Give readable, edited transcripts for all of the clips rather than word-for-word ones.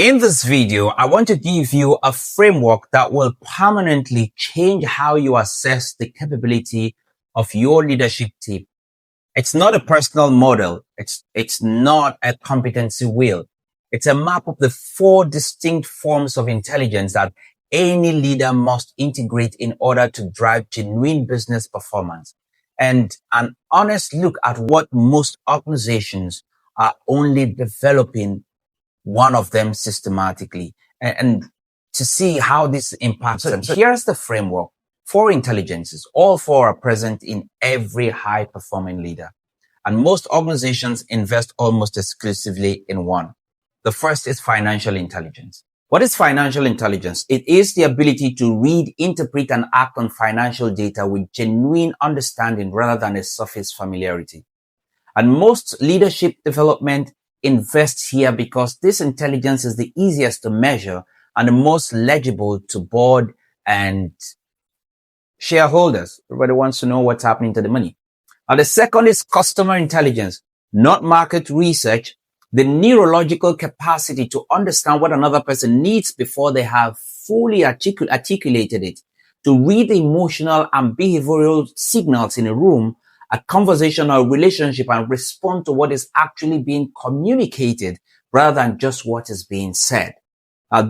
In this video, I want to give you a framework that will permanently change how you assess the capability of your leadership team. It's not a personal model. It's not a competency wheel. It's a map of the 4 distinct forms of intelligence that any leader must integrate in order to drive genuine business performance. And an honest look at what most organizations are only developing one of them systematically and to see how this impacts them. So here's the framework. 4 intelligences. All 4 are present in every high performing leader. And most organizations invest almost exclusively in one. The first is financial intelligence. What is financial intelligence? It is the ability to read, interpret, and act on financial data with genuine understanding rather than a surface familiarity. And most leadership development invests here because this intelligence is the easiest to measure and the most legible to board and shareholders. Everybody wants to know what's happening to the money. Now, the second is customer intelligence, not market research, the neurological capacity to understand what another person needs before they have fully articulated it, to read the emotional and behavioral signals in a room, a conversation or a relationship, and respond to what is actually being communicated rather than just what is being said.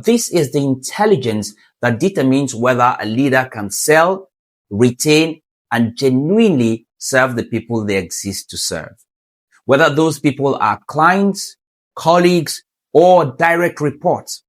This is the intelligence that determines whether a leader can sell, retain, and genuinely serve the people they exist to serve. Whether those people are clients, colleagues, or direct reports.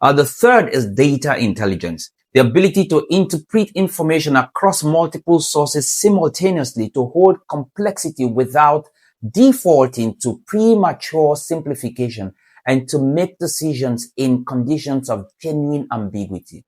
The third is data intelligence. The ability to interpret information across multiple sources simultaneously, to hold complexity without defaulting to premature simplification, and to make decisions in conditions of genuine ambiguity.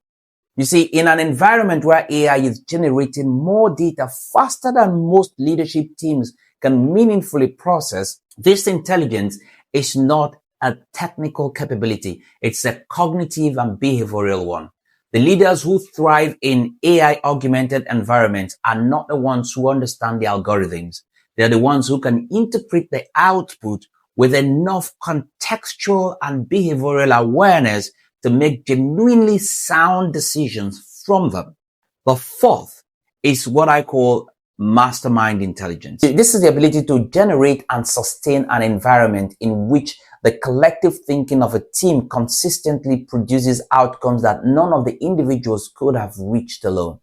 You see, in an environment where AI is generating more data faster than most leadership teams can meaningfully process, this intelligence is not a technical capability. It's a cognitive and behavioral one. The leaders who thrive in AI-augmented environments are not the ones who understand the algorithms. They're the ones who can interpret the output with enough contextual and behavioral awareness to make genuinely sound decisions from them. The fourth is what I call mastermind intelligence. This is the ability to generate and sustain an environment in which the collective thinking of a team consistently produces outcomes that none of the individuals could have reached alone.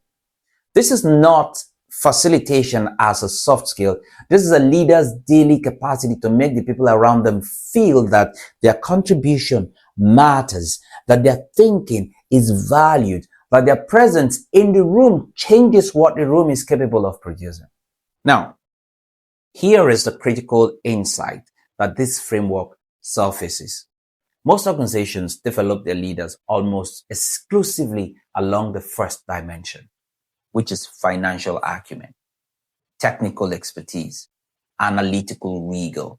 This is not facilitation as a soft skill. This is a leader's daily capacity to make the people around them feel that their contribution matters, that their thinking is valued, that their presence in the room changes what the room is capable of producing. Now, here is the critical insight that this framework surfaces. Most organizations develop their leaders almost exclusively along the first dimension, which is financial acumen, technical expertise, analytical rigor.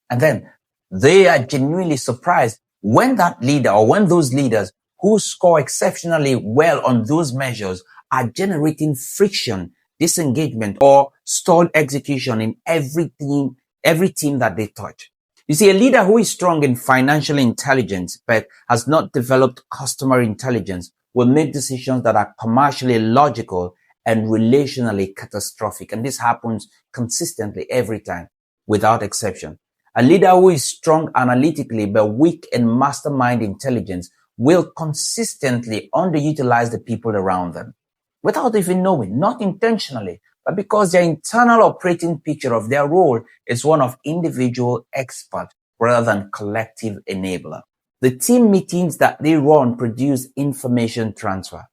And then they are genuinely surprised when that leader or when those leaders who score exceptionally well on those measures are generating friction, disengagement, or stalled execution in every team that they touch. You see, a leader who is strong in financial intelligence but has not developed customer intelligence will make decisions that are commercially logical and relationally catastrophic. And this happens consistently every time, without exception. A leader who is strong analytically but weak in mastermind intelligence will consistently underutilize the people around them without even knowing, not intentionally, but because their internal operating picture of their role is one of individual expert rather than collective enabler. The team meetings that they run produce information transfer.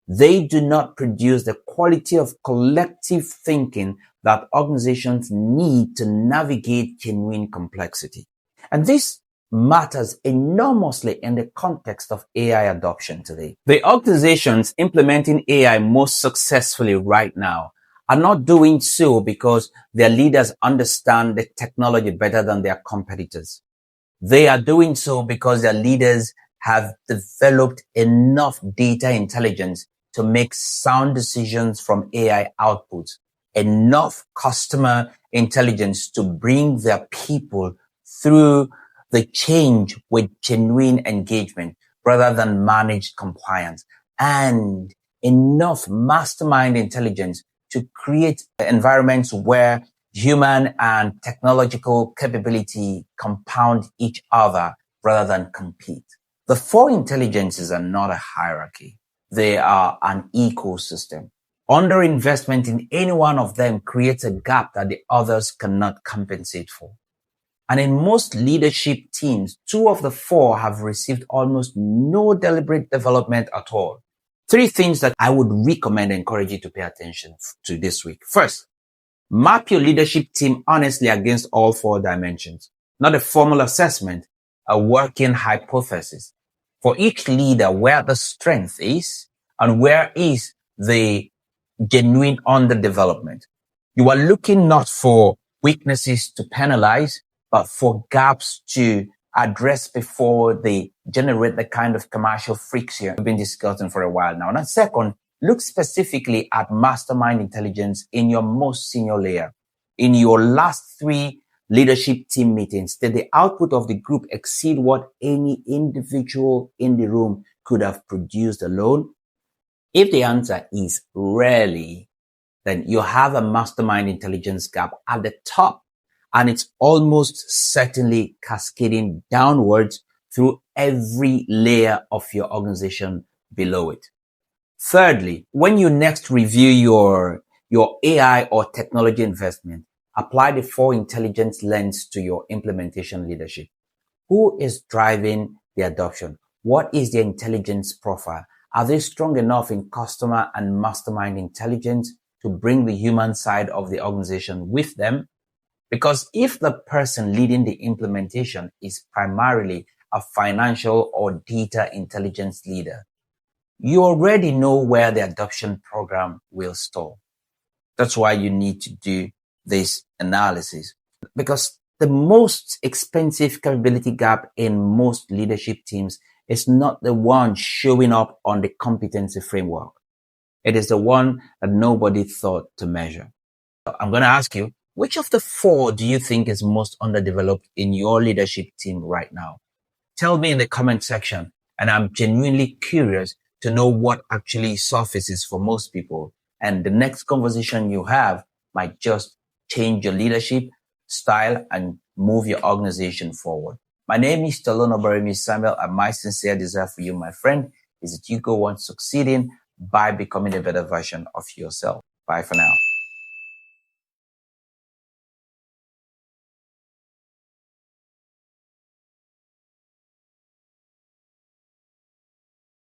They do not produce the quality of collective thinking that organizations need to navigate genuine complexity. And this matters enormously in the context of AI adoption today. The organizations implementing AI most successfully right now are not doing so because their leaders understand the technology better than their competitors. They are doing so because their leaders have developed enough data intelligence to make sound decisions from AI outputs, enough customer intelligence to bring their people through They change with genuine engagement rather than managed compliance, and enough mastermind intelligence to create environments where human and technological capability compound each other rather than compete. The four intelligences are not a hierarchy. They are an ecosystem. Underinvestment in any one of them creates a gap that the others cannot compensate for. And in most leadership teams, two of the four have received almost no deliberate development at all. Three things that I would recommend and encourage you to pay attention to this week. First, map your leadership team honestly against all four dimensions. Not a formal assessment, a working hypothesis. For each leader, where the strength is and where is the genuine underdevelopment. You are looking not for weaknesses to penalize, but for gaps to address before they generate the kind of commercial friction we've been discussing for a while now. And second, look specifically at mastermind intelligence in your most senior layer. In your last 3 leadership team meetings, did the output of the group exceed what any individual in the room could have produced alone? If the answer is rarely, then you have a mastermind intelligence gap at the top, and it's almost certainly cascading downwards through every layer of your organization below it. Thirdly, when you next review your AI or technology investment, apply the 4 intelligence lens to your implementation leadership. Who is driving the adoption? What is their intelligence profile? Are they strong enough in customer and mastermind intelligence to bring the human side of the organization with them? Because if the person leading the implementation is primarily a financial or data intelligence leader, you already know where the adoption program will stall. That's why you need to do this analysis, because the most expensive capability gap in most leadership teams is not the one showing up on the competency framework. It is the one that nobody thought to measure. I'm going to ask you, which of the 4 do you think is most underdeveloped in your leadership team right now? Tell me in the comment section, and I'm genuinely curious to know what actually surfaces for most people. And the next conversation you have might just change your leadership style and move your organization forward. My name is Stallone-Obaraemi Samuel, and my sincere desire for you, my friend, is that you go on succeeding by becoming a better version of yourself. Bye for now.